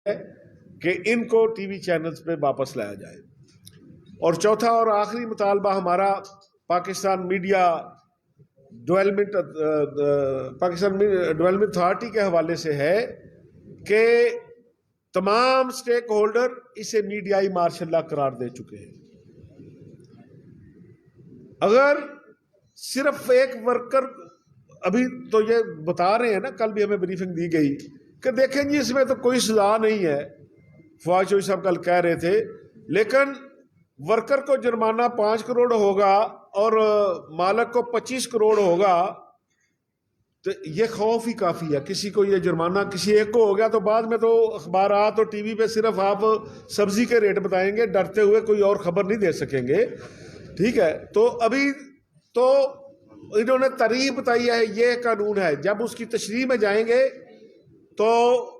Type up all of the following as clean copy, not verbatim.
ہے کہ ان کو ٹی وی چینلز پہ واپس لایا جائے. اور چوتھا اور آخری مطالبہ ہمارا پاکستان میڈیا ڈیولپمنٹ اتھارٹی کے حوالے سے ہے کہ تمام سٹیک ہولڈر اسے میڈیائی مارشل لا قرار دے چکے ہیں. اگر صرف ایک ورکر، ابھی تو یہ بتا رہے ہیں نا، کل بھی ہمیں بریفنگ دی گئی کہ دیکھیں جی اس میں تو کوئی سزا نہیں ہے، فواد چوہدری صاحب کل کہہ رہے تھے، لیکن ورکر کو جرمانہ 5 کروڑ ہوگا اور مالک کو 25 کروڑ ہوگا، تو یہ خوف ہی کافی ہے. کسی کو یہ جرمانہ کسی ایک کو ہو گیا تو بعد میں تو اخبارات اور ٹی وی پہ صرف آپ سبزی کے ریٹ بتائیں گے، ڈرتے ہوئے کوئی اور خبر نہیں دے سکیں گے. ٹھیک ہے، تو ابھی تو انہوں نے تاریخ بتائی ہے، یہ قانون ہے. جب اس کی تشریح میں جائیں گے تو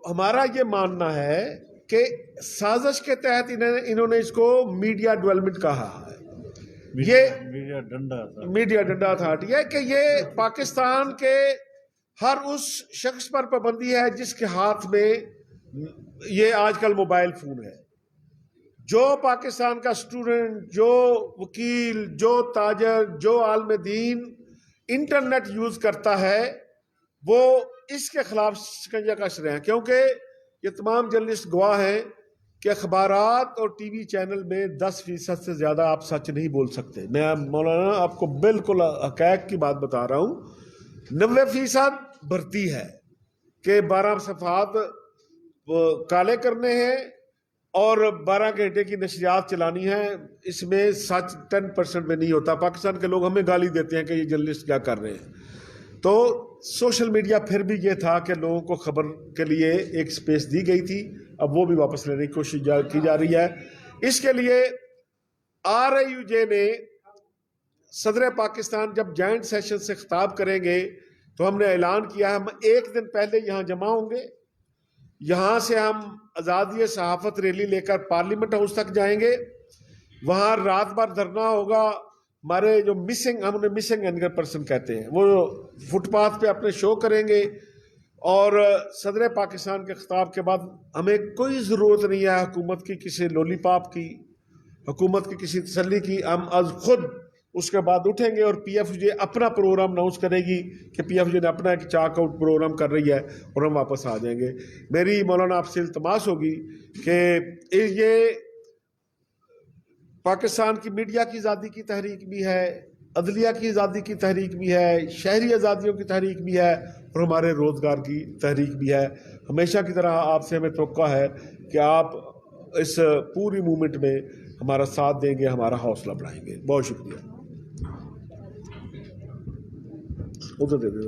ہمارا یہ ماننا ہے کہ سازش کے تحت انہوں نے اس کو میڈیا ڈیولپمنٹ کہا ہے. یہ میڈیا ڈنڈا اتھارٹی ہے کہ یہ پاکستان کے ہر اس شخص پر پابندی ہے جس کے ہاتھ میں یہ آج کل موبائل فون ہے. جو پاکستان کا اسٹوڈنٹ، جو وکیل، جو تاجر، جو عالم دین انٹرنیٹ یوز کرتا ہے وہ اس کے خلاف شکنجہ کش رہے ہیں، کیونکہ یہ تمام جرنلسٹ گواہ ہیں کہ اخبارات اور ٹی وی چینل میں 10% سے زیادہ آپ سچ نہیں بول سکتے. میں مولانا آپ کو بالکل حقائق کی بات بتا رہا ہوں. 90% بھرتی ہے کہ 12 صفحات کالے کرنے ہیں اور 12 گھنٹے کی نشریات چلانی ہے. اس میں سچ 10% میں نہیں ہوتا. پاکستان کے لوگ ہمیں گالی دیتے ہیں کہ یہ جرنلسٹ کیا کر رہے ہیں. تو سوشل میڈیا پھر بھی یہ تھا کہ لوگوں کو خبر کے لیے ایک سپیس دی گئی تھی، اب وہ بھی واپس لینے کی کوشش کی جا رہی ہے. اس کے لیے RIUJ نے صدر پاکستان جب جوائنٹ سیشن سے خطاب کریں گے تو ہم نے اعلان کیا ہم 1 دن پہلے یہاں جمع ہوں گے. یہاں سے ہم آزادی صحافت ریلی لے کر پارلیمنٹ ہاؤس تک جائیں گے. وہاں رات بھر دھرنا ہوگا. ہمارے جو ہم نے مسنگ اینگر پرسن کہتے ہیں، وہ فٹ پاتھ پہ اپنے شو کریں گے. اور صدر پاکستان کے خطاب کے بعد ہمیں کوئی ضرورت نہیں ہے حکومت کی کسی لولی پاپ کی، حکومت کی کسی تسلی کی. ہم از خود اس کے بعد اٹھیں گے اور PFJ اپنا پروگرام اناؤنس کرے گی کہ PFJ نے اپنا ایک چاک آؤٹ پروگرام کر رہی ہے اور ہم واپس آ جائیں گے. میری مولانا آپ سے التماس ہوگی کہ یہ پاکستان کی میڈیا کی آزادی کی تحریک بھی ہے، عدلیہ کی آزادی کی تحریک بھی ہے، شہری آزادیوں کی تحریک بھی ہے اور ہمارے روزگار کی تحریک بھی ہے. ہمیشہ کی طرح آپ سے ہمیں توقع ہے کہ آپ اس پوری موومنٹ میں ہمارا ساتھ دیں گے، ہمارا حوصلہ بڑھائیں گے. بہت شکریہ. ادھر دے دے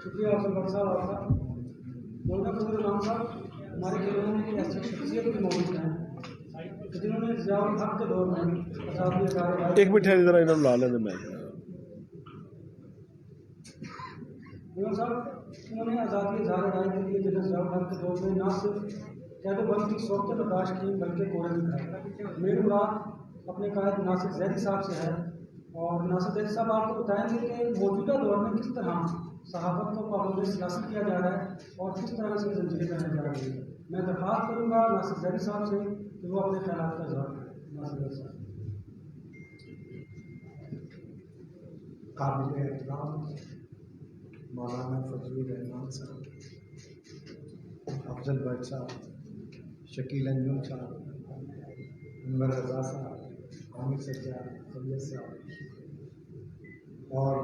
شکریہ افضل صاحب. آپ کا مولانا فضل الرحمان صاحب ہمارے کھیلوں میں ایسی شخصیت بھی موجود ہیں جنہوں نے ضیاء الحق کے دور میں آزادی ایک منٹ ذرا انہوں لا لیں. میں مولانا صاحب انہوں نے آزادی اظہار رائے کے لیے جنرل ضیاء الحق کے دور میں نہ صرف قید و بند کی صورتیں برداشت کی بلکہ کوڑے بھی کھائے. میری مراد اپنے قائد ناصر زیدی صاحب سے ہے. اور ناصر زیدی صاحب آپ کو بتائیں گے کہ موجودہ دور میں کس طرح صحافت کو پابند سیاست کیا جا رہا ہے اور کس طرح سے زنجیریں بنائی جا رہی ہے. میں درخواست کروں گا ناصر زیدی صاحب سے کہ وہ اپنے خیالات کا اظہار کریں. ناصر زیدی صاحب. قابل احترام مولانا فضل الرحمان صاحب، افضل بٹ صاحب، شکیل انجم صاحب، انور رضا صاحب، عامر سجاد، فضل صاحب اور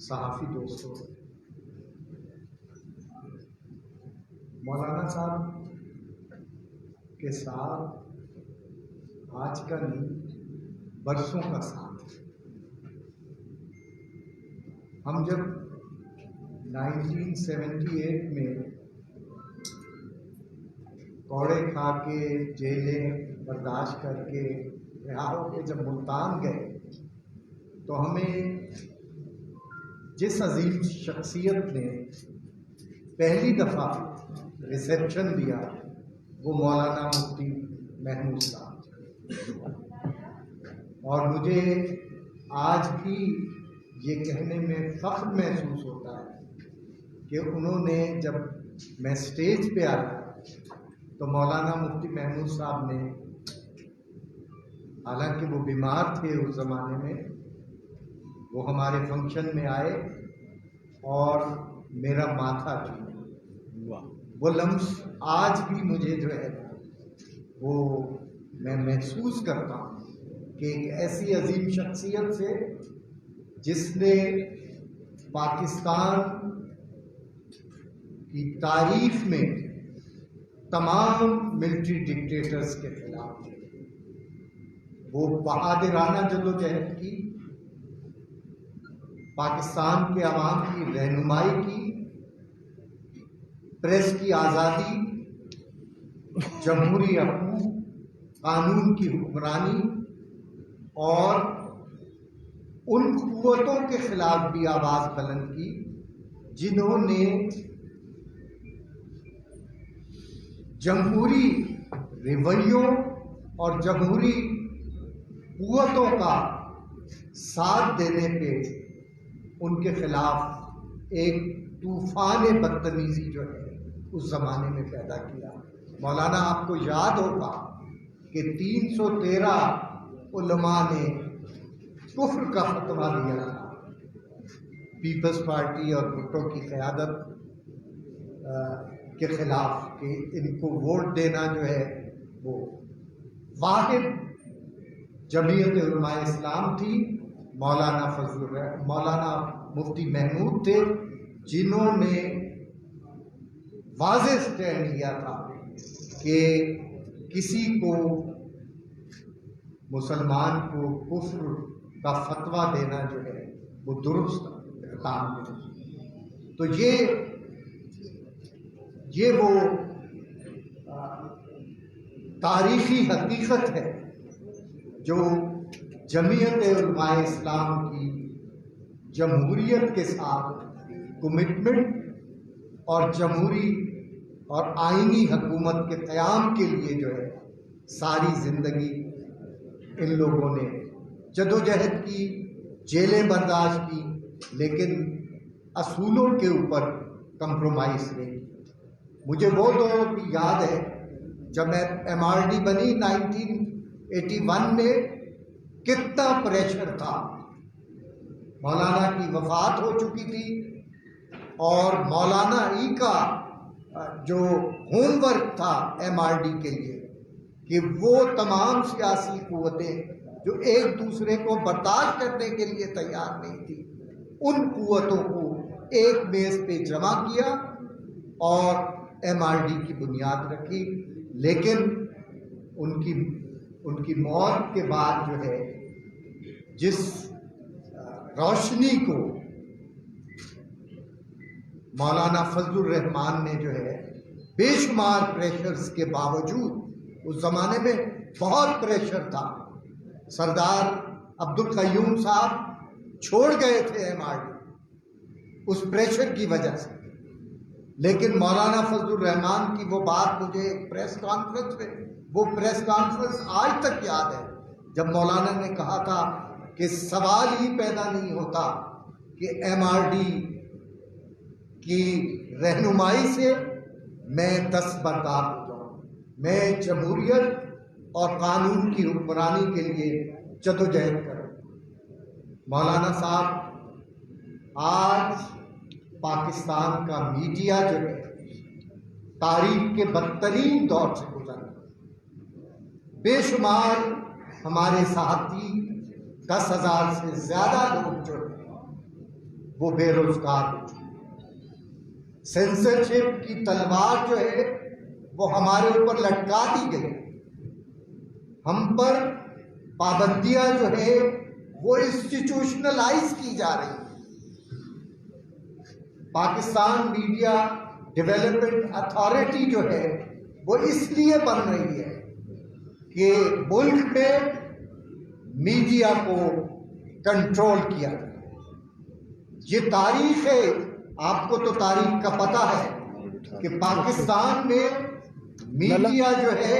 صحافی دوستوں، مولانا صاحب کے ساتھ آج کا نہیں برسوں کا ساتھ. ہم جب 1978 میں کوڑے کھا کے جیلیں برداشت کر کے رہا ہو کے جب ملتان گئے تو ہمیں جس عظیم شخصیت نے پہلی دفعہ ریسیپشن دیا وہ مولانا مفتی محمود صاحب. اور مجھے آج بھی یہ کہنے میں فخر محسوس ہوتا ہے کہ انہوں نے جب میں اسٹیج پہ آیا تو مولانا مفتی محمود صاحب نے، حالانکہ وہ بیمار تھے اس زمانے میں، وہ ہمارے فنکشن میں آئے اور میرا ماتھا چھوا۔ وہ لمس آج بھی مجھے جو ہے وہ میں محسوس کرتا ہوں کہ ایک ایسی عظیم شخصیت سے جس نے پاکستان کی تاریخ میں تمام ملٹری ڈکٹیٹرز کے خلاف وہ بہادرانہ جدوجہد کی، پاکستان کے عوام کی رہنمائی کی، پریس کی آزادی، جمہوری حقوق، قانون کی حکمرانی اور ان قوتوں کے خلاف بھی آواز بلند کی جنہوں نے جمہوری رویوں اور جمہوری قوتوں کا ساتھ دینے پہ ان کے خلاف ایک طوفان بدتمیزی جو ہے اس زمانے میں پیدا کیا۔ مولانا آپ کو یاد ہوگا کہ 313 علماء نے کفر کا فتویٰ دیا تھا پیپلز پارٹی اور بھٹو کی قیادت کے خلاف کہ ان کو ووٹ دینا جو ہے وہ واحد جمعیت علماء اسلام تھی، مولانا مفتی محمود تھے جنہوں نے واضح اسٹینڈ لیا تھا کہ کسی کو مسلمان کو کفر کا فتویٰ دینا جو ہے وہ درست اقدام نہیں۔ تو یہ وہ تاریخی حقیقت ہے جو جمعیت علماء اسلام کی جمہوریت کے ساتھ کمٹمنٹ اور جمہوری اور آئینی حکومت کے قیام کے لیے جو ہے ساری زندگی ان لوگوں نے جدوجہد کی، جیلیں برداشت کی، لیکن اصولوں کے اوپر کمپرومائز نہیں۔ مجھے وہ دور بھی یاد ہے جب MRD بنی 1981 میں، کتنا پریشر تھا۔ مولانا کی وفات ہو چکی تھی اور مولانا ای کا جو ہوم ورک تھا MRD کے لیے کہ وہ تمام سیاسی قوتیں جو ایک دوسرے کو برداشت کرنے کے لیے تیار نہیں تھی، ان قوتوں کو ایک میز پہ جمع کیا اور MRD کی بنیاد رکھی۔ لیکن ان کی موت کے بعد جو ہے جس روشنی کو مولانا فضل الرحمان نے جو ہے بے شمار پریشرز کے باوجود، اس زمانے میں بہت پریشر تھا، سردار عبدالقیوم صاحب چھوڑ گئے تھے MRD اس پریشر کی وجہ سے، لیکن مولانا فضل الرحمان کی وہ بات مجھے ایک پریس کانفرنس میں، وہ پریس کانفرنس آج تک یاد ہے جب مولانا نے کہا تھا کہ سوال ہی پیدا نہیں ہوتا کہ MRD کی رہنمائی سے میں دستبردار ہو جاؤں، میں جمہوریت اور قانون کی حکمرانی کے لیے جدوجہد کروں۔ مولانا صاحب، آج پاکستان کا میڈیا جو ہے تاریخ کے بدترین دور سے گزر رہا ہے۔ بے شمار ہمارے ساتھی 10,000 سے زیادہ لوگ جو ہیں وہ بے روزگار ہو چکے ہیں۔ سینسرشپ کی تلوار جو ہے وہ ہمارے اوپر لٹکا دی گئی، ہم پر پابندیاں جو ہے وہ انسٹیٹیوشنلائز کی جا رہی ہیں۔ پاکستان میڈیا ڈیولپمنٹ اتھارٹی جو ہے وہ اس لیے بن رہی ہے کہ ملک میں میڈیا کو کنٹرول کیا جائے۔ یہ تاریخ ہے، آپ کو تو تاریخ کا پتہ ہے کہ پاکستان میں میڈیا جو ہے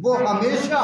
وہ ہمیشہ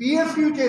PFUJ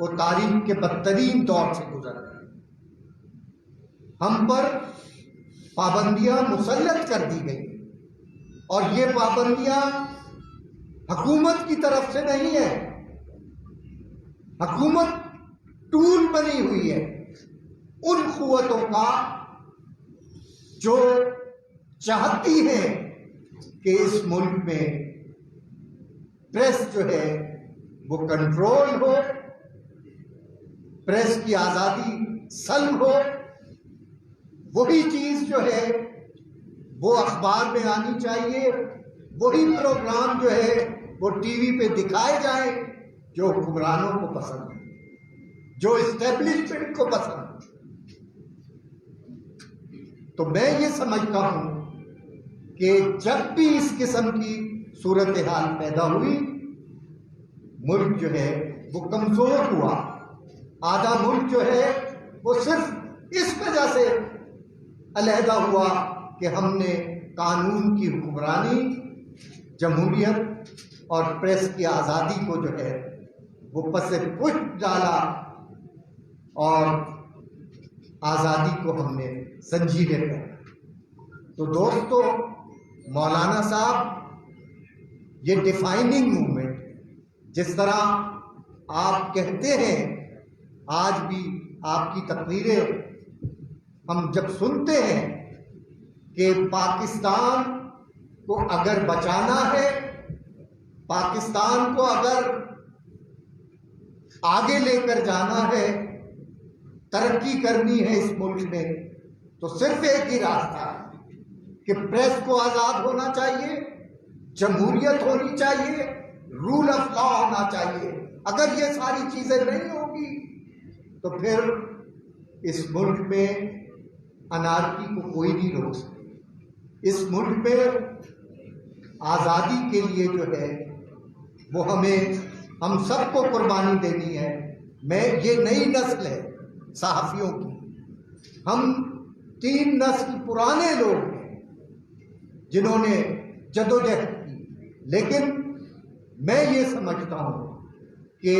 وہ تاریخ کے بدترین دور سے گزر رہے ہیں. ہم پر پابندیاں مسلط کر دی گئی اور یہ پابندیاں حکومت کی طرف سے نہیں ہے. حکومت ٹول بنی ہوئی ہے ان قوتوں کا جو چاہتی ہیں کہ اس ملک میں پریس جو ہے وہ کنٹرول ہو، پریس کی آزادی سلب ہو. وہی چیز جو ہے وہ اخبار میں آنی چاہیے، وہی پروگرام جو ہے وہ ٹی وی پہ دکھائے جائیں جو حکمرانوں کو پسند ہے، جو اسٹیبلشمنٹ کو پسند ہے. تو میں یہ سمجھتا ہوں کہ جب بھی اس قسم کی صورتحال پیدا ہوئی، ملک جو ہے وہ کمزور ہوا. آدھا ملک جو ہے وہ صرف اس وجہ سے علیحدہ ہوا کہ ہم نے قانون کی حکمرانی، جمہوریت اور پریس کی آزادی کو جو ہے وہ پس پشت ڈالا اور آزادی کو ہم نے زنجیریں پہنا. تو دوستو، مولانا صاحب یہ ڈیفائننگ موومنٹ، جس طرح آپ کہتے ہیں، آج بھی آپ کی تقریریں ہم جب سنتے ہیں کہ پاکستان کو اگر بچانا ہے، پاکستان کو اگر آگے لے کر جانا ہے، ترقی کرنی ہے اس ملک میں، تو صرف ایک ہی راستہ ہے کہ پریس کو آزاد ہونا چاہیے، جمہوریت ہونی چاہیے، رول آف لا ہونا چاہیے. اگر یہ ساری چیزیں نہیں ہوگی تو پھر اس ملک میں انارکی کو کوئی نہیں روک سکتا. اس ملک میں آزادی کے لیے جو ہے وہ ہم سب کو قربانی دینی ہے. یہ نئی نسل ہے صحافیوں کی. ہم 3 نسل پرانے لوگ ہیں جنہوں نے جدوجہد کی، لیکن میں یہ سمجھتا ہوں کہ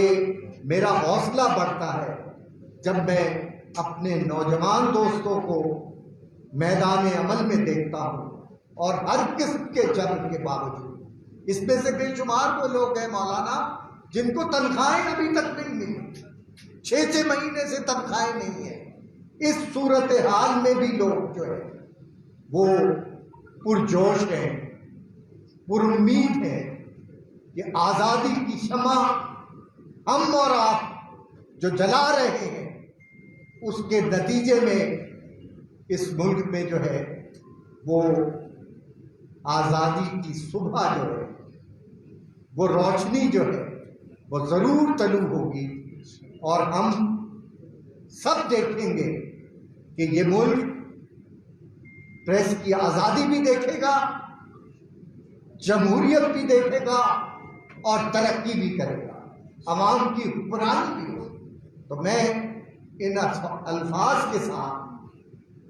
میرا حوصلہ بڑھتا ہے جب میں اپنے نوجوان دوستوں کو میدان عمل میں دیکھتا ہوں اور ہر قسم کے جبر کے باوجود. اس میں سے بے شمار وہ لوگ ہیں مولانا جن کو تنخواہیں ابھی تک نہیں ملی، 6 مہینے سے تنخواہیں نہیں ہیں. اس صورتحال میں بھی لوگ جو ہے وہ پرجوش ہیں، پر امید ہیں کہ آزادی کی شمع ہم اور آپ جو جلا رہے ہیں، اس کے نتیجے میں اس ملک میں جو ہے وہ آزادی کی صبح جو ہے، وہ روشنی جو ہے وہ ضرور طلوع ہوگی اور ہم سب دیکھیں گے کہ یہ ملک پریس کی آزادی بھی دیکھے گا، جمہوریت بھی دیکھے گا اور ترقی بھی کرے گا، عوام کی حکمرانی بھی ہو. تو میں ان الفاظ کے ساتھ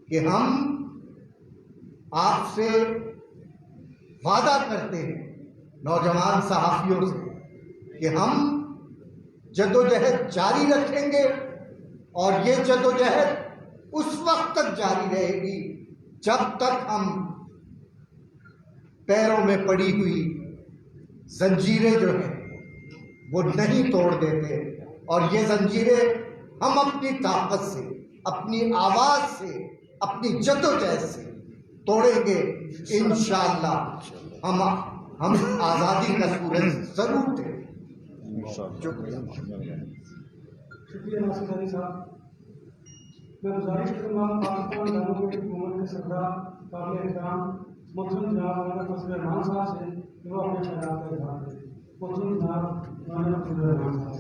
کہ ہم آپ سے وعدہ کرتے ہیں نوجوان صحافیوں سے کہ ہم جدوجہد جاری رکھیں گے، اور یہ جدوجہد اس وقت تک جاری رہے گی جب تک ہم پیروں میں پڑی ہوئی زنجیریں جو ہیں وہ نہیں توڑ دیتے. اور یہ زنجیریں ہم اپنی طاقت سے، اپنی آواز سے، اپنی جدوجہد سے توڑیں گے. انشاءاللہ ہم آزادی کا سورج ضرور دیں. شکریہ ناصر علی صاحب. میں گزارش کروں گا پاکستان دارالحکومت کی حکومت کے سربراہ قابل احترام محترم جناب مولانا فضل الرحمان صاحب سے کہ وہ اپنے خیالات کا اظہار کریں. محترم جناب مولانا فضل الرحمان صاحب.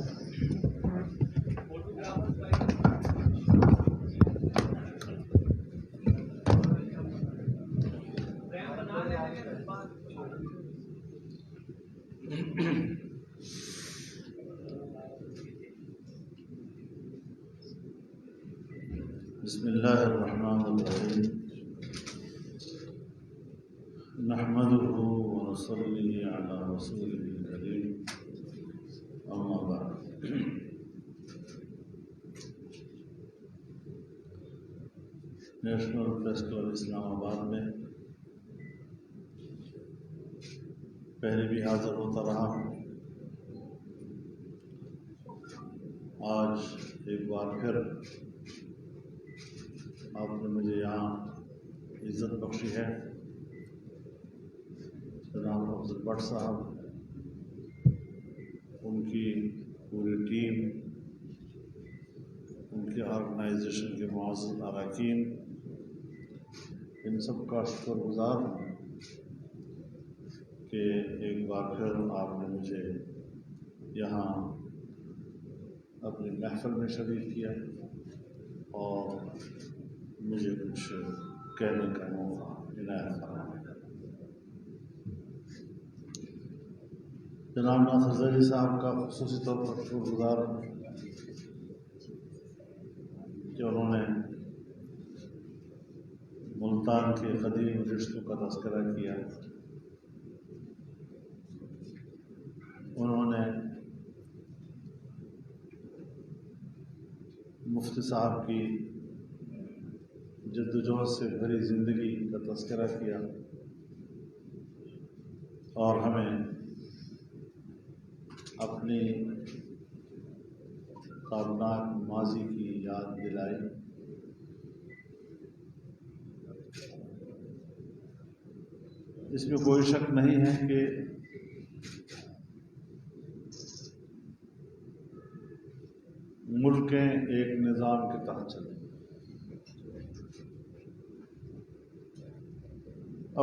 بسم اللہ الرحمن الرحیم. نحمده ونصلي على رسوله الكريم. اما بعد، نیشنل پریس کلب اسلام آباد میں پہلے بھی حاضر ہوتا رہا ہوں. آج ایک بار پھر آپ نے مجھے یہاں عزت بخشی ہے. جناب افضل بٹ صاحب، ان کی پوری ٹیم، ان کے آرگنائزیشن کے معزز اراکین، ان سب کا شکر گزار ہوں کہ ایک بار پھر آپ نے مجھے یہاں اپنی محفل میں شریک کیا اور مجھے کچھ کہنے کا موقع عنایت فرمایا. جناب ناصر زرعی صاحب کا خصوصی طور پر شکر گزار ہوں کہ انہوں نے ملتان کے قدیم رشتوں کا تذکرہ کیا. انہوں نے مفتی صاحب کی جدوجہد سے بھری زندگی کا تذکرہ کیا اور ہمیں اپنی تابناک ماضی کی یاد دلائی. اس میں کوئی شک نہیں ہے کہ ملکیں ایک نظام کے تحت چلیں.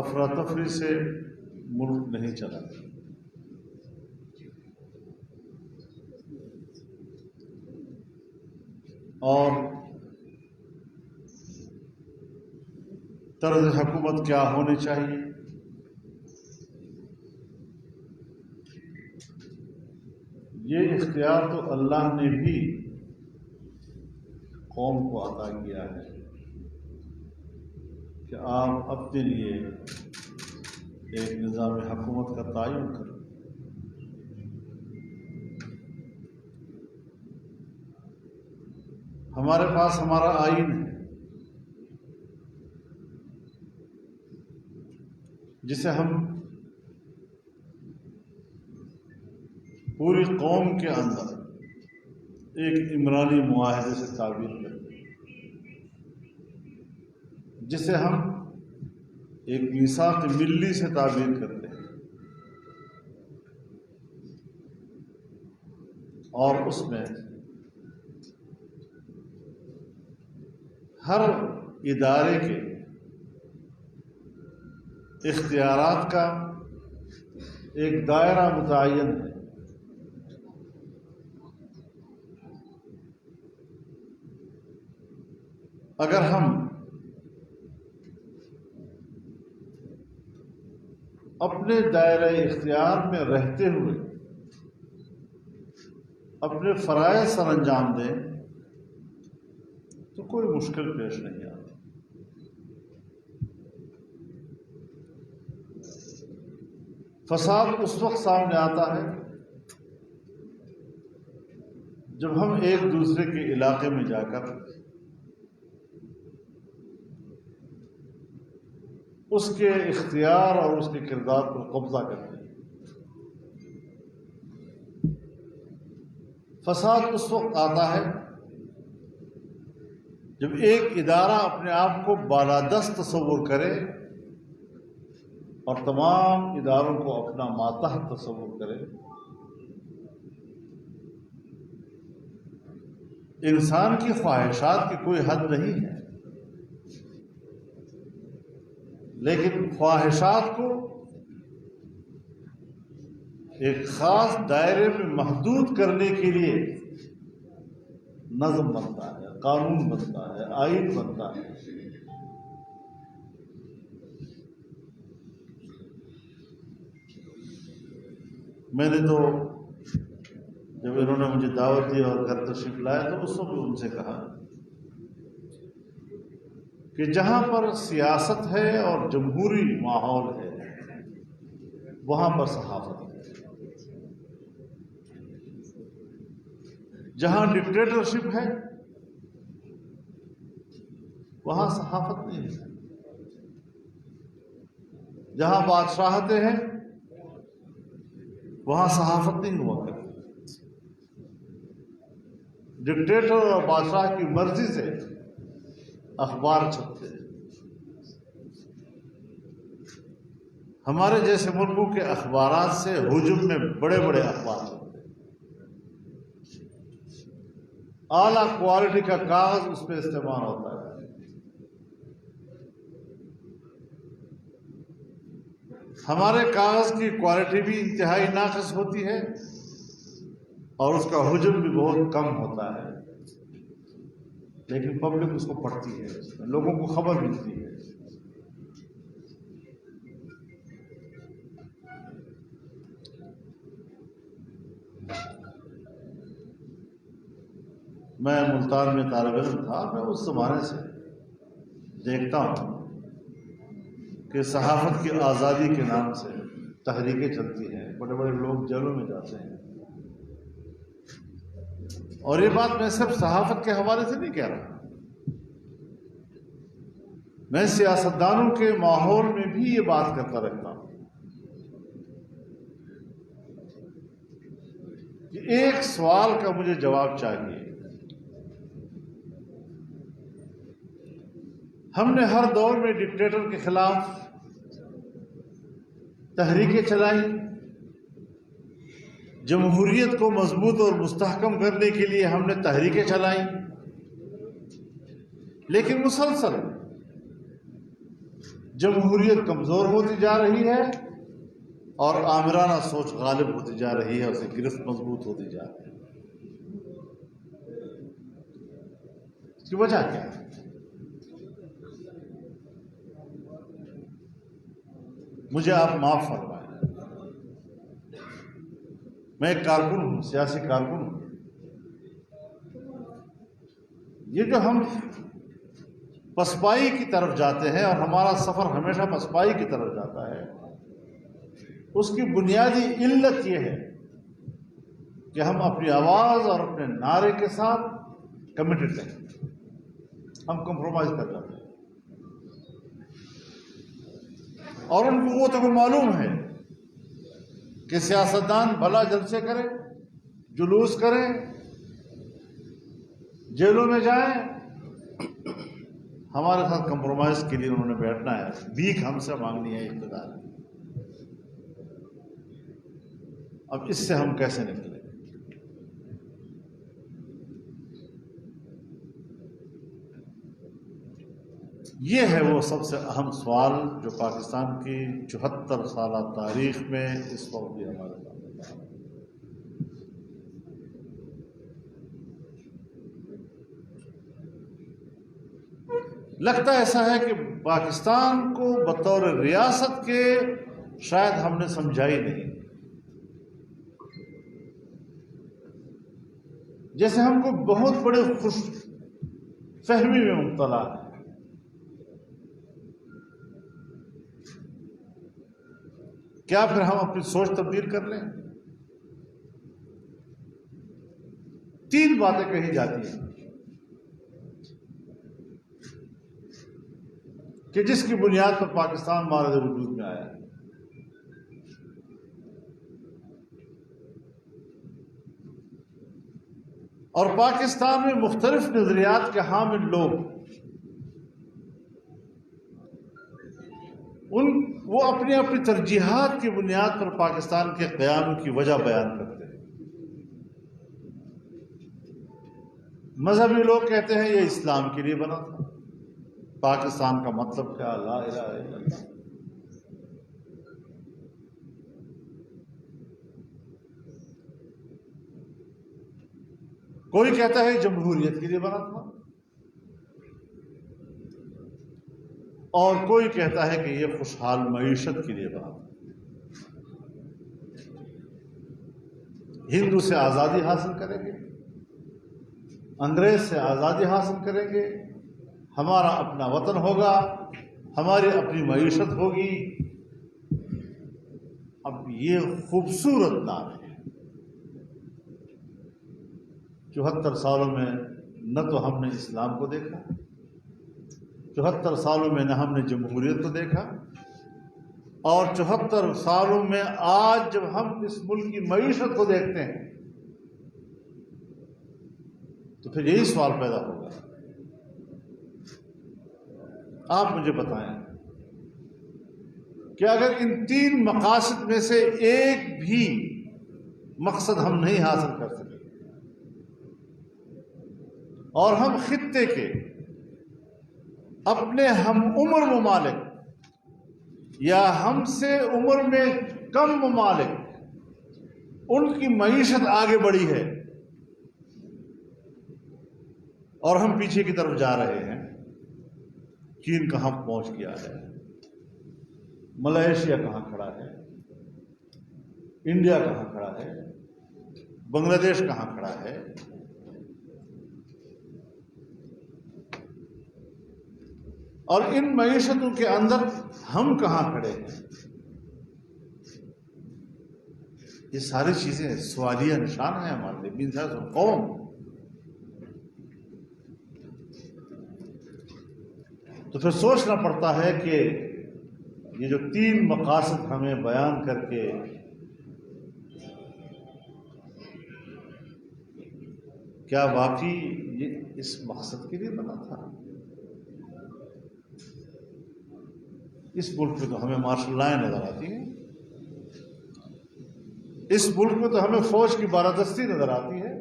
افراتفری سے ملک نہیں چلا. اور طرز حکومت کیا ہونی چاہیے، یہ اختیار تو اللہ نے بھی قوم کو عطا کیا ہے کہ آپ اپنے لیے ایک نظام حکومت کا تعین کریں. ہمارے پاس ہمارا آئین ہے جسے ہم پوری قوم کے اندر ایک عمرانی معاہدے سے تعبیر کرتے ہیں، جسے ہم ایک میثاق ملی سے تعبیر کرتے ہیں، اور اس میں ہر ادارے کے اختیارات کا ایک دائرہ متعین ہے. اگر ہم اپنے دائرہ اختیار میں رہتے ہوئے اپنے فرائض سر انجام دیں تو کوئی مشکل پیش نہیں آتی. فساد اس وقت سامنے آتا ہے جب ہم ایک دوسرے کے علاقے میں جا کر اس کے اختیار اور اس کے کردار پر قبضہ کرتے ہیں. فساد اس وقت آتا ہے جب ایک ادارہ اپنے آپ کو بالادست تصور کرے اور تمام اداروں کو اپنا ماتحت تصور کرے. انسان کی خواہشات کی کوئی حد نہیں ہے، لیکن خواہشات کو ایک خاص دائرے میں محدود کرنے کے لیے نظم بنتا ہے، قانون بنتا ہے، آئین بنتا ہے. میں نے تو جب انہوں نے مجھے دعوت دی اور گھر تشریف لایا تو اس وقت ان سے کہا کہ جہاں پر سیاست ہے اور جمہوری ماحول ہے وہاں پر صحافت ہے. جہاں ڈکٹیٹرشپ ہے وہاں صحافت نہیں ہے. جہاں بادشاہتیں ہیں وہاں صحافت نہیں ہوا کرتی. ڈکٹیٹر اور بادشاہ کی مرضی سے اخبار چھپتے ہیں. ہمارے جیسے ملکوں کے اخبارات سے ہجوم میں بڑے بڑے اخبار چھپتے ہیں. اعلیٰ کوالٹی کا کاغذ اس پہ استعمال ہوتا ہے. ہمارے کاغذ کی کوالٹی بھی انتہائی ناقص ہوتی ہے اور اس کا حجم بھی بہت کم ہوتا ہے، لیکن پبلک اس کو پڑھتی ہے، لوگوں کو خبر ملتی ہے. میں ملتان میں طالب علم تھا. میں اس زمانے سے دیکھتا ہوں کہ صحافت کی آزادی کے نام سے تحریکیں چلتی ہیں، بڑے بڑے لوگ جیلوں میں جاتے ہیں. اور یہ بات میں صرف صحافت کے حوالے سے نہیں کہہ رہا، میں سیاستدانوں کے ماحول میں بھی یہ بات کرتا رہتا ہوں کہ ایک سوال کا مجھے جواب چاہیے. ہم نے ہر دور میں ڈکٹیٹر کے خلاف تحریکیں چلائی، جمہوریت کو مضبوط اور مستحکم کرنے کے لیے ہم نے تحریکیں چلائیں، لیکن مسلسل جمہوریت کمزور ہوتی جا رہی ہے اور آمرانہ سوچ غالب ہوتی جا رہی ہے، اسے گرفت مضبوط ہوتی جا رہی ہے. اس کی وجہ کیا ہے؟ مجھے آپ معاف فرمائیں، میں ایک کارکن ہوں، سیاسی کارکن ہوں. یہ جو ہم پسپائی کی طرف جاتے ہیں اور ہمارا سفر ہمیشہ پسپائی کی طرف جاتا ہے، اس کی بنیادی علت یہ ہے کہ ہم اپنی آواز اور اپنے نعرے کے ساتھ کمیٹڈ ہیں، ہم کمپرومائز کر جاتے ہیں. اور ان قوتوں کو معلوم ہے کہ سیاستدان بھلا جلسے کریں، جلوس کریں، جیلوں میں جائیں، ہمارے ساتھ کمپرومائز کے لیے انہوں نے بیٹھنا ہے، بھیک ہم سے مانگنی ہے اقتدار. اب اس سے ہم کیسے نکلیں؟ یہ ہے وہ سب سے اہم سوال جو پاکستان کی 74 سالہ تاریخ میں اس وقت بھی ہمارے سامنے ہے. لگتا ایسا ہے کہ پاکستان کو بطور ریاست کے شاید ہم نے سمجھا ہی نہیں، جیسے ہم کو بہت بڑے خوش فہمی میں مبتلا ہے. کیا پھر ہم اپنی سوچ تبدیل کر لیں؟ 3 باتیں کہی جاتی ہیں کہ جس کی بنیاد پر پاکستان مارد وجود میں آیا ہے. اور پاکستان میں مختلف نظریات کے حامل لوگ وہ اپنی اپنی ترجیحات کی بنیاد پر پاکستان کے قیام کی وجہ بیان کرتے ہیں. مذہبی لوگ کہتے ہیں یہ اسلام کے لیے بنا تھا. پاکستان کا مطلب کیا؟ لا الہ الا اللہ. کوئی کہتا ہے جمہوریت کے لیے بنا تھا، اور کوئی کہتا ہے کہ یہ خوشحال معیشت کے لیے بنا تھا. ہندو سے آزادی حاصل کریں گے، انگریز سے آزادی حاصل کریں گے، ہمارا اپنا وطن ہوگا، ہماری اپنی معیشت ہوگی. اب یہ خوبصورت نام ہے. 74 سالوں میں نہ تو ہم نے اسلام کو دیکھا، 74 سالوں میں نہ ہم نے جمہوریت کو دیکھا، اور 74 سالوں میں آج جب ہم اس ملک کی معیشت کو دیکھتے ہیں تو پھر یہی سوال پیدا ہوگا، آپ مجھے بتائیں کہ اگر ان 3 مقاصد میں سے ایک بھی مقصد ہم نہیں حاصل کر سکے اور ہم خطے کے اپنے ہم عمر ممالک یا ہم سے عمر میں کم ممالک ان کی معیشت آگے بڑھی ہے اور ہم پیچھے کی طرف جا رہے ہیں، چین کہاں پہنچ گیا ہے، ملائیشیا کہاں کھڑا ہے، انڈیا کہاں کھڑا ہے، بنگلہ دیش کہاں کھڑا ہے، اور ان معیشتوں کے اندر ہم کہاں کھڑے ہیں، یہ ساری چیزیں سوالیہ نشان ہیں ہمارے لیے، بنساز قوم۔ تو پھر سوچنا پڑتا ہے کہ یہ جو 3 مقاصد ہمیں بیان کر کے کیا واقعی یہ اس مقصد کے لیے بنا تھا؟ اس ملک میں تو ہمیں مارشل لائن نظر آتی ہے، اس ملک میں تو ہمیں فوج کی بالادستی نظر آتی ہے،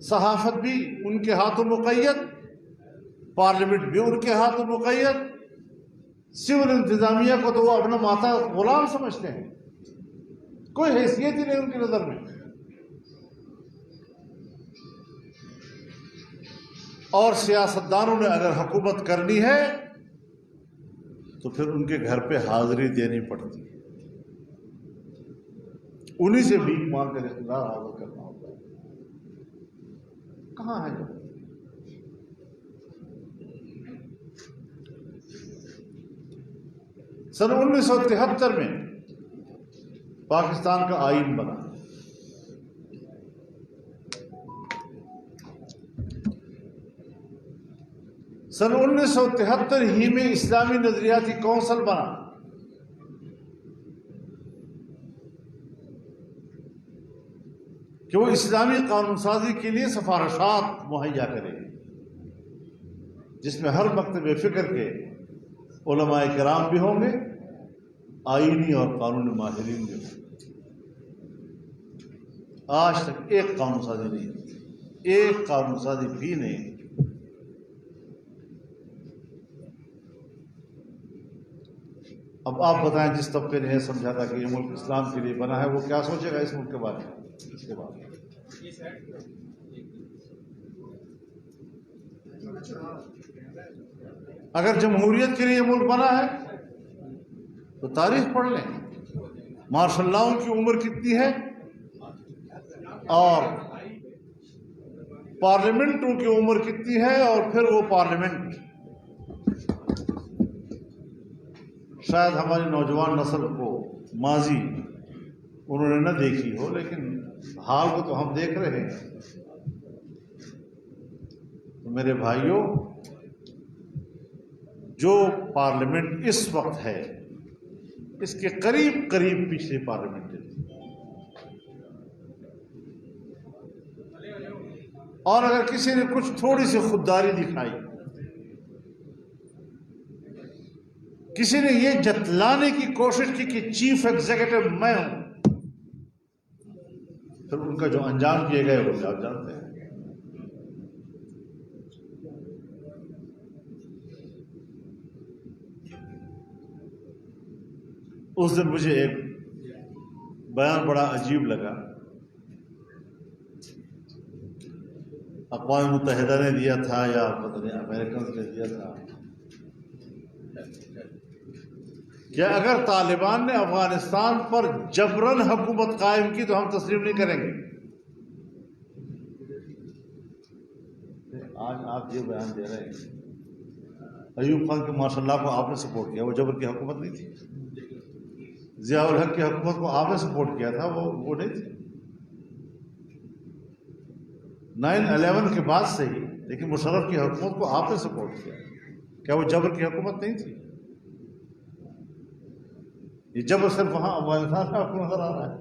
صحافت بھی ان کے ہاتھوں مقید، پارلیمنٹ بھی ان کے ہاتھوں مقید، سول انتظامیہ کو تو وہ اپنا ماتا غلام سمجھتے ہیں، کوئی حیثیت ہی نہیں ان کی نظر میں، اور سیاستدانوں نے اگر حکومت کرنی ہے تو پھر ان کے گھر پہ حاضری دینی پڑتی ہے، انہی سے بھیک مانگ کر اقتدار حاصل کرنا ہوتا ہے۔ کہاں ہے یہ؟ سن 1973 میں پاکستان کا آئین بنا، سن 1973 ہی میں اسلامی نظریاتی کونسل بنا، کہ وہ اسلامی قانون سازی کے لیے سفارشات مہیا کرے، جس میں ہر مکتب فکر کے علماء کرام بھی ہوں گے، آئینی اور قانونی ماہرین بھی ہوں گے۔ آج تک ایک قانون سازی نہیں، ایک قانون سازی بھی نہیں۔ اب آپ بتائیں، جس طبقے نے یہ سمجھا تھا کہ یہ ملک اسلام کے لیے بنا ہے، وہ کیا سوچے گا اس ملک کے بارے میں اس کے بعد؟ اگر جمہوریت کے لیے یہ ملک بنا ہے تو تاریخ پڑھ لیں، مارشل لاؤ کی عمر کتنی ہے اور پارلیمنٹوں کی عمر کتنی ہے، اور پھر وہ پارلیمنٹ شاید ہماری نوجوان نسل کو ماضی انہوں نے نہ دیکھی ہو، لیکن حال کو تو ہم دیکھ رہے ہیں۔ تو میرے بھائیوں، جو پارلیمنٹ اس وقت ہے اس کے قریب قریب پچھلی پارلیمنٹ تھی، اور اگر کسی نے کچھ تھوڑی سی خودداری دکھائی، کسی نے یہ جتلانے کی کوشش کی کہ چیف ایگزیکٹو میں ہوں، پھر ان کا جو انجام کیے گئے وہ آپ جانتے ہیں۔ اس دن مجھے ایک بیان بڑا عجیب لگا، اقوام متحدہ نے دیا تھا یا پتہ نہیں امریکنز نے دیا تھا، کہ اگر طالبان نے افغانستان پر جبراً حکومت قائم کی تو ہم تسلیم نہیں کریں گے۔ آج آپ یہ بیان دے رہے ہیں، ایوب خان کے ماشاء اللہ کو آپ نے سپورٹ کیا، وہ جبر کی حکومت نہیں تھی۔ ضیاء الحق کی حکومت کو آپ نے سپورٹ کیا تھا، وہ نہیں تھی۔ 9/11 کے بعد سے ہی، لیکن مشرف کی حکومت کو آپ نے سپورٹ کیا. کیا وہ جبر کی حکومت نہیں تھی؟ یہ جبر صرف وہاں افغانستان میں آپ کو نظر آ رہا ہے.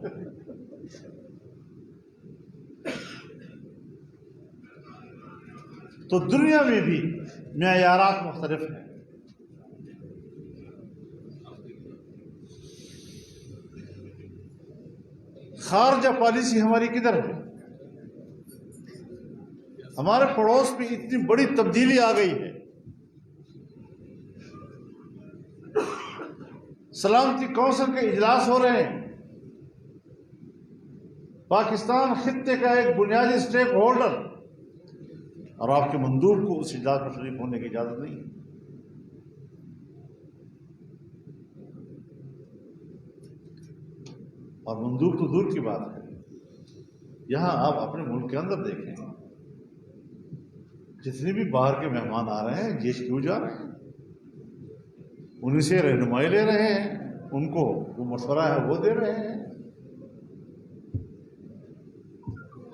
تو دنیا میں بھی معیارات مختلف ہیں. خارجہ پالیسی ہماری کدھر ہے؟ ہمارے پڑوس میں اتنی بڑی تبدیلی آ گئی ہے. سلامتی کونسل کے اجلاس ہو رہے ہیں. پاکستان خطے کا ایک بنیادی اسٹیک ہولڈر، اور آپ کے مندوب کو اس اجلاس میں شریک ہونے کی اجازت نہیں. اور مندوب تو دور کی بات ہے، یہاں آپ اپنے ملک کے اندر دیکھیں، جتنے بھی باہر کے مہمان آ رہے ہیں جیش کیوں جا رہے ہیں؟ انہیں سے رہنمائی لے رہے ہیں، ان کو جو مشورہ ہے وہ دے رہے ہیں.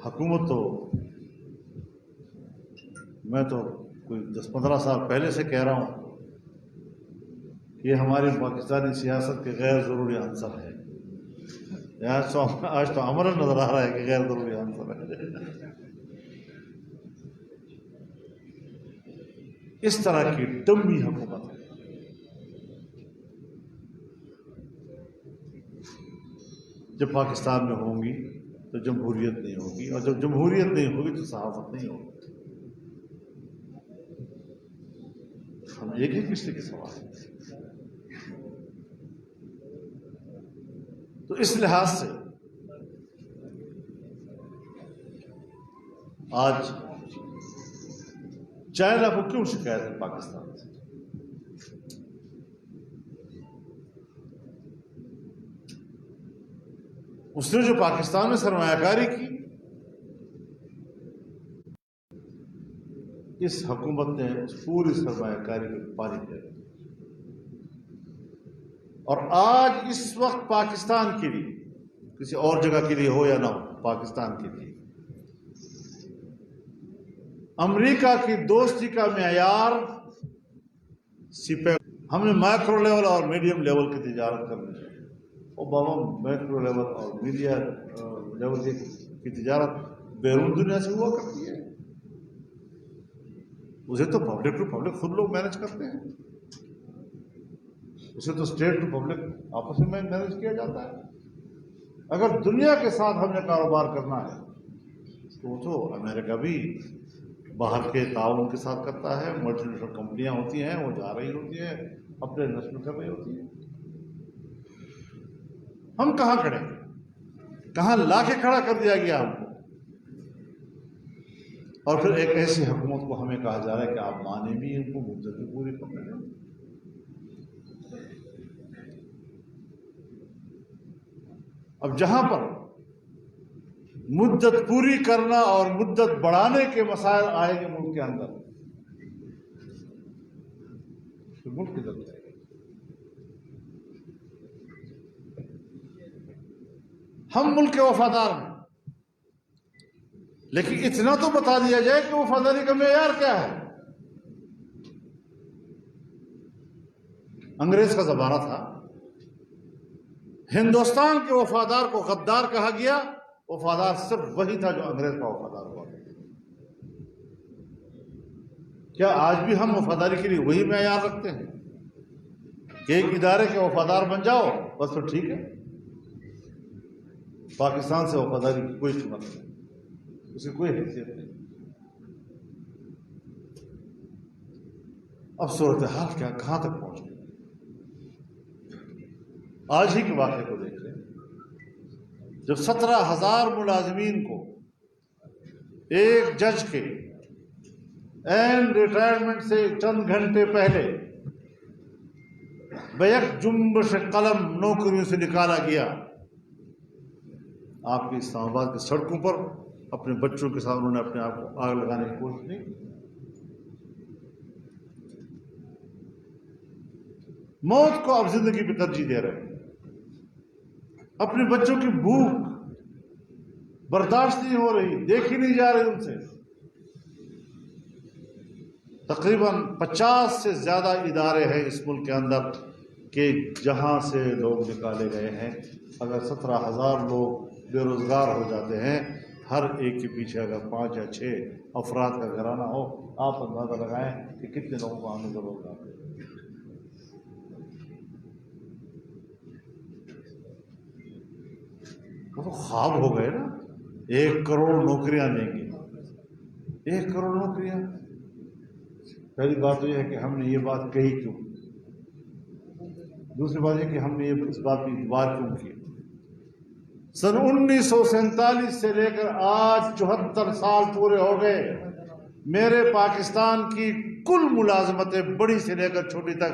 حکومت تو میں تو کوئی 10-15 سال پہلے سے کہہ رہا ہوں کہ یہ ہماری پاکستانی سیاست کے غیر ضروری عنصر ہے. آج تو عملاً نظر آ رہا ہے کہ غیر ضروری عنصر ہے. اس طرح کی ڈمی حکومت ہے. جب پاکستان میں ہوں گی تو جمہوریت نہیں ہوگی، اور جب جمہوریت نہیں ہوگی تو صحافت نہیں ہوگی. ہم ایک ہی کشتی کے سوال ہیں. تو اس لحاظ سے آج چائنا کو کیوں شکایت ہے پاکستان سے؟ اس نے جو پاکستان میں سرمایہ کاری کی، اس حکومت نے اس پوری سرمایہ کاری کو پانی دے دی. اور آج اس وقت پاکستان کے لیے، کسی اور جگہ کے لیے ہو یا نہ ہو، پاکستان کے لیے امریکہ کی دوستی کا معیار سپیک. ہم نے مائکرو لیول اور میڈیم لیول کی تجارت کرنی ہے. اور بابا مائکرو لیول اور میڈیم لیول کی تجارت بیرون دنیا سے ہوا کرتی ہے. اسے تو پبلک ٹو پبلک خود لوگ مینج کرتے ہیں، اسے تو اسٹیٹ ٹو پبلک آپس میں مینج کیا جاتا ہے. اگر دنیا کے ساتھ ہم نے کاروبار کرنا ہے تو امریکہ بھی باہر کے تعاون کے ساتھ کرتا ہے. ملٹی نیشنل کمپنیاں ہوتی ہیں، وہ جا رہی ہوتی ہیں، اپنے انویسٹمنٹ کر رہی ہوتی ہیں. ہم کہاں کھڑے ہیں؟ کہاں لا کے کھڑا کر دیا گیا ہم کو؟ اور پھر ایک ایسی حکومت کو ہمیں کہا جا رہا ہے کہ آپ مانے بھی ان کو مدت بھی پوری کرنے دیں. اب جہاں پر مدت پوری کرنا اور مدت بڑھانے کے مسائل آئے گے ملک کے اندر، تو ملک کدھر جائے گا؟ ہم ملک کے وفادار ہیں، لیکن اتنا تو بتا دیا جائے کہ وفاداری کا معیار کیا ہے. انگریز کا زمانہ تھا، ہندوستان کے وفادار کو غدار کہا گیا. وفادار صرف وہی تھا جو انگریز کا وفادار ہوا. کیا آج بھی ہم وفاداری کے لیے وہی معیار رکھتے ہیں کہ ایک ادارے کے وفادار بن جاؤ بس تو ٹھیک ہے؟ پاکستان سے وفاداری کی کوئی قیمت نہیں، اس کی کوئی حیثیت نہیں. اب صورتحال کیا، کہاں تک پہنچ گئی؟ آج ہی کے واقعے کو دیکھ لیں. جب 17,000 ملازمین کو ایک جج کے این ریٹائرمنٹ سے چند گھنٹے پہلے بیک جنبش قلم نوکریوں سے نکالا گیا، آپ کے اسلام آباد کی سڑکوں پر اپنے بچوں کے ساتھ انہوں نے اپنے آپ کو آگ لگانے کی کوشش نہیں کی. موت کو اب زندگی پہ ترجیح دے رہے ہیں. اپنے بچوں کی بھوک برداشت نہیں ہو رہی، دیکھی نہیں جا رہی ان سے. تقریباً 50 سے زیادہ ادارے ہیں اس ملک کے اندر کہ جہاں سے لوگ نکالے گئے ہیں. اگر 17,000 لوگ بے روزگار ہو جاتے ہیں، ہر ایک کے پیچھے اگر 5 یا 6 افراد کا گھرانہ ہو، آپ اندازہ لگائیں کہ کتنے لوگوں کو آنے کا روزگار ہے. وہ تو خواب ہو گئے نا. 1 کروڑ نوکریاں دیں گے. 1 کروڑ نوکریاں. پہلی بات تو یہ ہے کہ ہم نے یہ بات کہی کیوں. دوسری بات یہ کہ ہم نے اس بات کی اعتبار کیوں کی. سن 1947 سے لے کر آج 74 سال پورے ہو گئے. میرے پاکستان کی کل ملازمتیں بڑی سے لے کر چھوٹی تک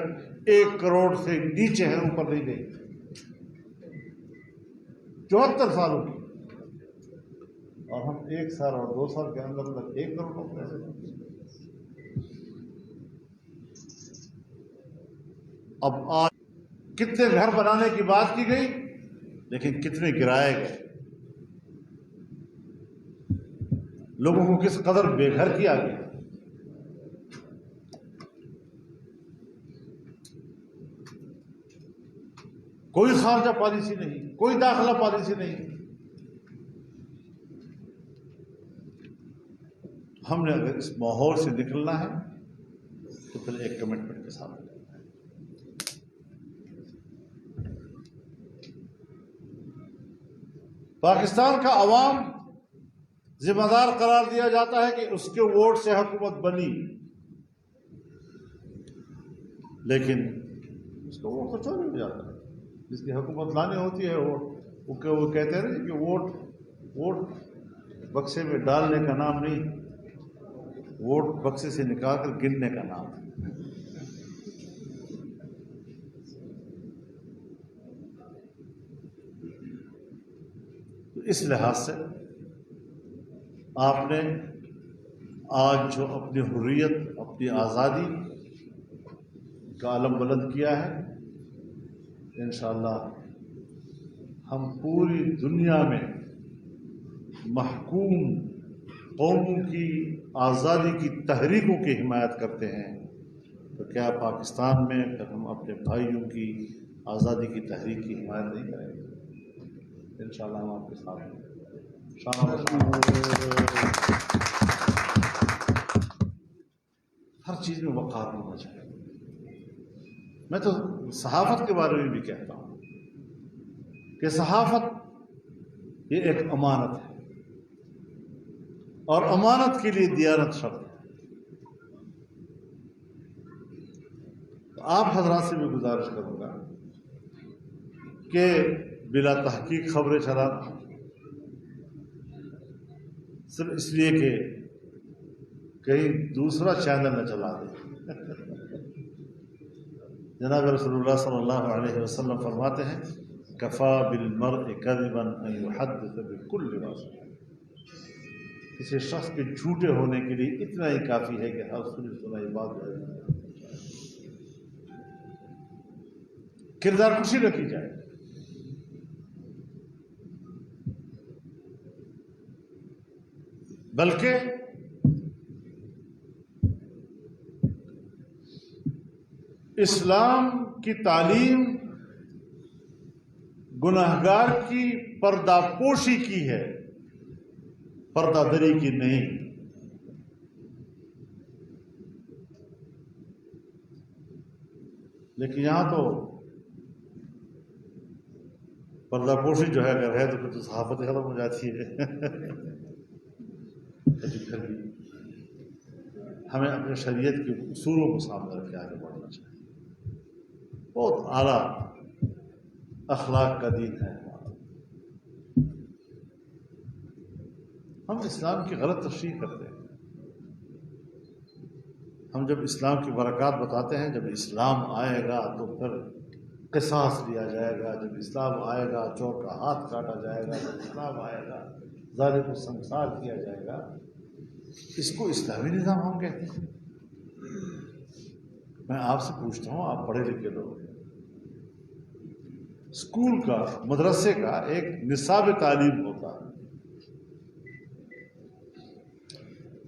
1 کروڑ سے نیچے ہیں، اوپر نہیں گئی. 74 سالوں کی. اور ہم 1 سال اور 2 سال کے اندر 1 کروڑ نوکریاں. اب آج کتنے گھر بنانے کی بات کی گئی، لیکن کتنے گرائے گئے. لوگوں کو کس قدر بے گھر کیا گیا. کوئی خارجہ پالیسی نہیں، کوئی داخلہ پالیسی نہیں. ہم نے اگر اس ماحول سے نکلنا ہے تو پھر ایک کمٹمنٹ کے ساتھ نکلنا ہے. پاکستان کا عوام ذمہ دار قرار دیا جاتا ہے کہ اس کے ووٹ سے حکومت بنی، لیکن اس کا ووٹ تو چوری ہو جاتا ہے. جس کی حکومت لانی ہوتی ہے ووٹ، وہ کہتے ہیں نا کہ ووٹ بکسے میں ڈالنے کا نام نہیں، ووٹ بکسے سے نکال کر گننے کا نام ہے. اس لحاظ سے آپ نے آج جو اپنی حریت، اپنی آزادی کا علم بلند کیا ہے، انشاءاللہ ہم پوری دنیا میں محکوم قوموں کی آزادی کی تحریکوں کی حمایت کرتے ہیں، تو کیا پاکستان میں پھر ہم اپنے بھائیوں کی آزادی کی تحریک کی حمایت نہیں کریں گے؟ انشاءاللہ ہم آپ کے ساتھ ہیں. ہر چیز میں وقار ہونا چاہیے. میں تو صحافت کے بارے میں بھی کہتا ہوں کہ صحافت یہ ایک امانت ہے، اور امانت کے لیے دیانت شرط ہے. تو آپ حضرات سے بھی گزارش کروں گا کہ بلا تحقیق خبریں چلانا صرف اس لیے کہ کہیں دوسرا چینل نہ چلا دے. جناب رسول اللہ صلی اللہ علیہ وسلم فرماتے ہیں کفا بالمرء کذبا ان يحدث بكل ما سمع. کسی شخص کے جھوٹے ہونے کے لیے اتنا ہی کافی ہے کہ ہر سنی سنائی بات جو ہے کردار کشی نہ کی جائے. بلکہ اسلام کی تعلیم گناہگار کی پردہ پوشی کی ہے، پردہ دری کی نہیں. لیکن یہاں تو پردہ پوشی جو ہے اگر ہے تو پھر تو صحافت ختم ہو جاتی ہے. پھر بھی ہمیں اپنے شریعت کے اصولوں کو سامنے رکھ کے آگے بڑھنا چاہیے. بہت اعلیٰ اخلاق کا دین ہے ہمارا. ہم اسلام کی غلط تشریح کرتے ہیں. ہم جب اسلام کی برکات بتاتے ہیں، جب اسلام آئے گا تو پھر قصاص لیا جائے گا، جب اسلام آئے گا چور کا ہاتھ کاٹا جائے گا، جب اسلام آئے گا ظالم کو سنسار کیا جائے گا. اس کو اسلامی نظام ہم کہتے ہیں. میں آپ سے پوچھتا ہوں، آپ پڑھے لکھے لوگ، اسکول کا، مدرسے کا ایک نصاب تعلیم ہوتا ہے،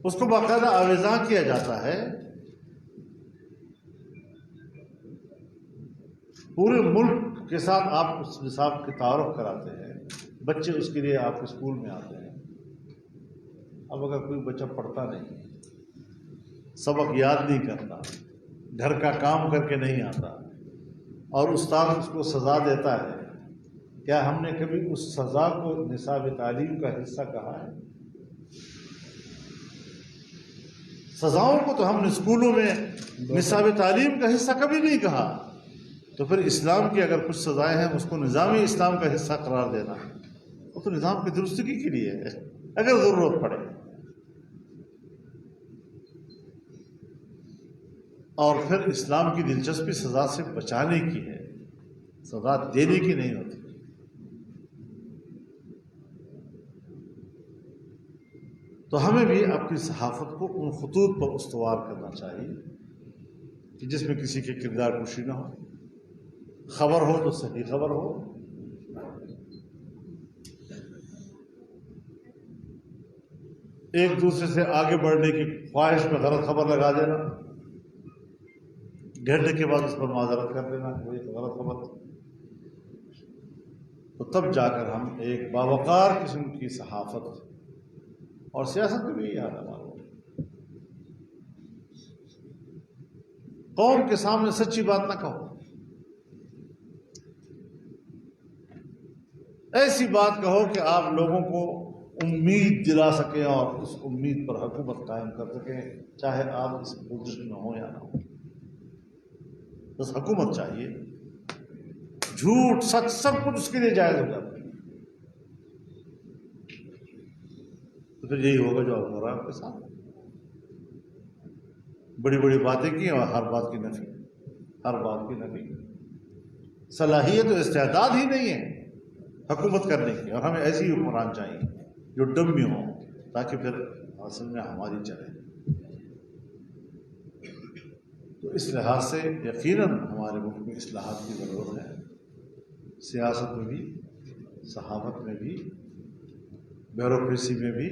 اس کو باقاعدہ آویزاں کیا جاتا ہے پورے ملک کے ساتھ آپ اس نصاب کے تعارف کراتے ہیں، بچے اس کے لیے آپ کے اسکول میں آتے ہیں۔ اب اگر کوئی بچہ پڑھتا نہیں، سبق یاد نہیں کرتا، گھر کا کام کر کے نہیں آتا، اور استاد اس کو سزا دیتا ہے، کیا ہم نے کبھی اس سزا کو نصاب تعلیم کا حصہ کہا ہے؟ سزاؤں کو تو ہم نے اسکولوں میں نصاب تعلیم کا حصہ کبھی نہیں کہا۔ تو پھر اسلام کی اگر کچھ سزائیں ہیں اس کو نظامی اسلام کا حصہ قرار دینا، وہ تو نظام کی درستگی کے لیے ہے اگر ضرورت پڑے، اور پھر اسلام کی دلچسپی سزا سے بچانے کی ہے، سزا دینے کی نہیں ہوتی۔ تو ہمیں بھی اپنی صحافت کو ان خطوط پر استوار کرنا چاہیے کہ جس میں کسی کے کردار کشی نہ ہو، خبر ہو تو صحیح خبر ہو، ایک دوسرے سے آگے بڑھنے کی خواہش میں غلط خبر لگا دینا، گھنٹے کے بعد اس پر معذرت کر دینا کہ یہ غلط خبر، تو تب جا کر ہم ایک باوقار قسم کی صحافت، اور سیاست میں بھی یہی حال ہے، قوم کے سامنے سچی بات نہ کہو، ایسی بات کہو کہ آپ لوگوں کو امید دلا سکیں اور اس امید پر حکومت قائم کر سکیں، چاہے آپ اس پوزیشن میں ہوں یا نہ ہوں۔ بس حکومت چاہیے، جھوٹ سچ سب کچھ اس کے لیے جائز ہو جاتا ہے۔ تو پھر یہی ہوگا جو اب ہو رہا ہے آپ کے ساتھ، بڑی بڑی باتیں کی اور ہر بات کی نفی، ہر بات کی نفی، صلاحیت و استعداد ہی نہیں ہے حکومت کرنے کی، اور ہمیں ایسی حکمران چاہیے جو ڈمی ہوں تاکہ پھر اصل میں ہماری چلے۔ تو اس لحاظ سے یقیناً ہمارے ملک میں اصلاحات کی ضرورت ہے، سیاست میں بھی، صحافت میں بھی، بیوروکریسی میں بھی،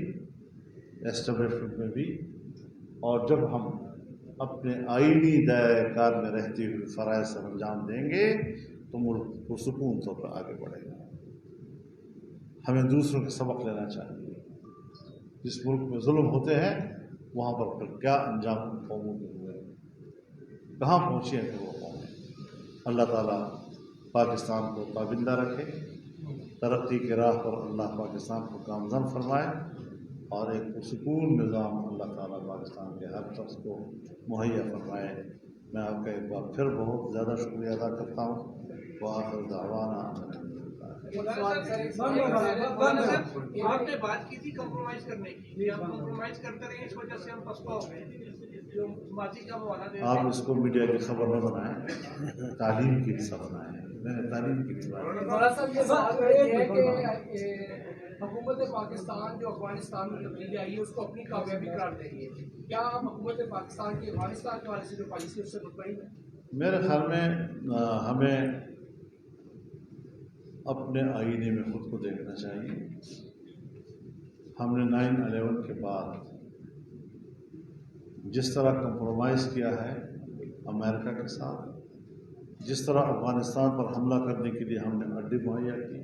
اسٹیبلشمنٹ میں بھی، اور جب ہم اپنے آئینی دائرۂ کار میں رہتے ہوئے فرائض سے انجام دیں گے تو ملک پرسکون طور پر آگے بڑھے گا۔ ہمیں دوسروں کے سبق لینا چاہیے، جس ملک میں ظلم ہوتے ہیں وہاں پر پھر کیا انجام قوموں کے ہوئے، کہاں پہنچی ہیں کہ وہ قومیں۔ اللہ تعالیٰ پاکستان کو پابندہ رکھے، ترقی کے راہ پر اللہ پاکستان کو گامزن فرمائے، اور ایک پرسکون نظام اللہ تعالیٰ پاکستان کے ہر شخص کو مہیا فرمائے۔ میں آپ کا ایک بار پھر بہت زیادہ شکریہ ادا کرتا ہوں۔ وآخر دعوانا آپ نے بات کی تھی کمپرومائز کرنے کی، ہم کمپرومائز کرتے رہے، اس وجہ سے ہم پسپا ہو گئے، جو ماضی کا حوالہ دے۔ آپ اس کو میڈیا کی خبر نہ بنائیں، تعلیم کی حصہ بنائیں۔ میں نے تعلیم کی بھی بات کہ حکومت پاکستان جو افغانستان میں تبدیلی آئی ہے اس کو اپنی کامیابی قرار دے رہی ہے، کیا ہم حکومت پاکستان کی افغانستان کے حوالے سے جو پالیسی اس سے مطمئن ہے؟ میرے خیال میں ہمیں اپنے آئینے میں خود کو دیکھنا چاہیے۔ ہم نے 9/11 کے بعد جس طرح کمپرومائز کیا ہے امریکہ کے ساتھ، جس طرح افغانستان پر حملہ کرنے کے لیے ہم نے اڈے مہیا کی،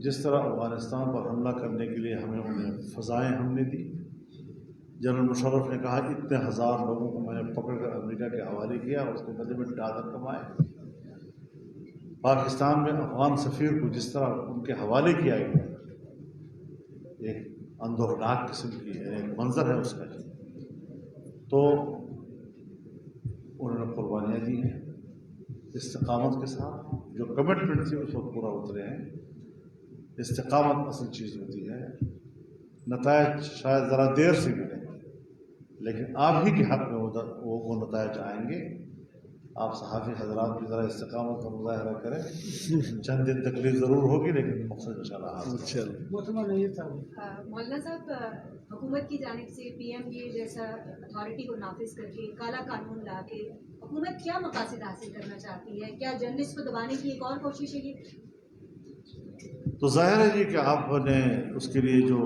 جس طرح افغانستان پر حملہ کرنے کے لیے ہمیں انہیں فضائیں ہم نے دی، جنرل مشرف نے کہا اتنے ہزار لوگوں کو میں نے پکڑ کر امریکہ کے حوالے کیا اور اس کے بدلے میں ڈالر کمائے، پاکستان میں افغان سفیر کو جس طرح ان کے حوالے کیا گیا، ایک اندوہناک قسم کی ایک منظر ہے اس کا، تو انہوں نے قربانیاں دی ہیں استقامت کے ساتھ، جو کمٹمنٹ تھی اس وقت پورا اترے ہیں۔ استقامت اصل چیز ہوتی ہے، نتائج شاید ذرا دیر سے ملیں لیکن آپ ہی کے حق میں وہ نتائج آئیں گے۔ آپ صحافی حضرات بھی ذرا استقامت کا مظاہرہ کریں، چند دن تکلیف ضرور ہوگی لیکن مقصد انشاءاللہ حاصل ہوگا۔ مولانا صاحب، حکومت کی جانب سے پی ایم یہ جیسا اتھارٹی کو نافذ کر کے کالا قانون لا کے حکومت کیا مقاصد حاصل کرنا چاہتی ہے؟ کیا جرنلسٹ کو دبانے کی ایک اور کوشش ہے یہ؟ تو ظاہر ہے جی کہ آپ نے اس کے لیے جو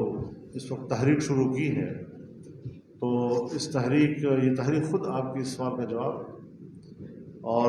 اس وقت تحریک شروع کی ہے، تو یہ تحریک خود آپ کی اس سوال کا جواب، اور